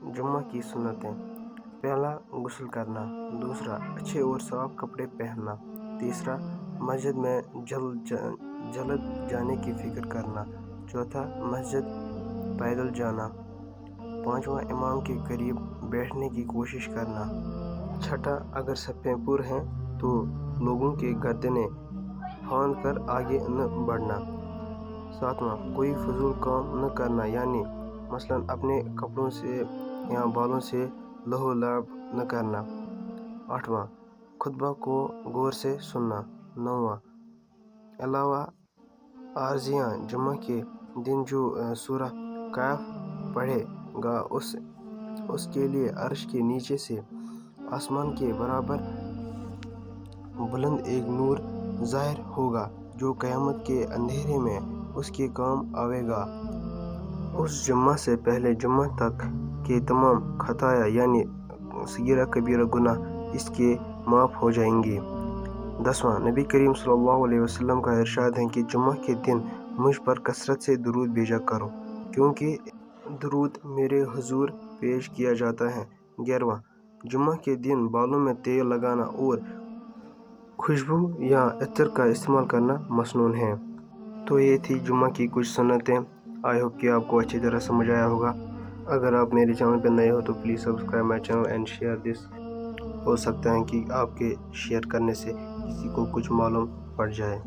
جمعہ کی سنتیں: پہلا، غسل کرنا۔ دوسرا، اچھے اور صاف کپڑے پہننا۔ تیسرا، مسجد میں جلد جانے کی فکر کرنا۔ چوتھا، مسجد پیدل جانا۔ پانچواں، امام کے قریب بیٹھنے کی کوشش کرنا۔ چھٹا، اگر صفیں پر ہیں تو لوگوں کی گردنیں پھاند کر آگے نہ بڑھنا۔ ساتواں، کوئی فضول کام نہ کرنا، یعنی مثلاً اپنے کپڑوں سے یا بالوں سے لہو لعب نہ کرنا۔ آٹھواں، خطبہ کو غور سے سننا۔ نوواں، علاوہ ازیں جمعہ کے دن جو سورہ کہف پڑھے گا اس کے لیے عرش کے نیچے سے آسمان کے برابر بلند ایک نور ظاہر ہوگا جو قیامت کے اندھیرے میں اس کے کام آئے گا۔ اس جمعہ سے پہلے جمعہ تک کے تمام خطایا یعنی صغیرہ کبیرہ گناہ اس کے معاف ہو جائیں گے۔ 10واں، نبی کریم صلی اللہ علیہ وسلم کا ارشاد ہے کہ جمعہ کے دن مجھ پر کثرت سے درود بھیجا کرو کیونکہ درود میرے حضور پیش کیا جاتا ہے۔ 11واں، جمعہ کے دن بالوں میں تیل لگانا اور خوشبو یا عطر کا استعمال کرنا مسنون ہے۔ تو یہ تھی جمعہ کی کچھ سنتیں۔ آئی ہوپ کہ آپ کو اچھی طرح سمجھ آیا ہوگا۔ اگر آپ میرے چینل پہ نئے ہو تو please subscribe my channel and share this. ہو سکتا ہے کہ آپ کے شیئر کرنے سے کسی کو کچھ معلوم پڑ جائے۔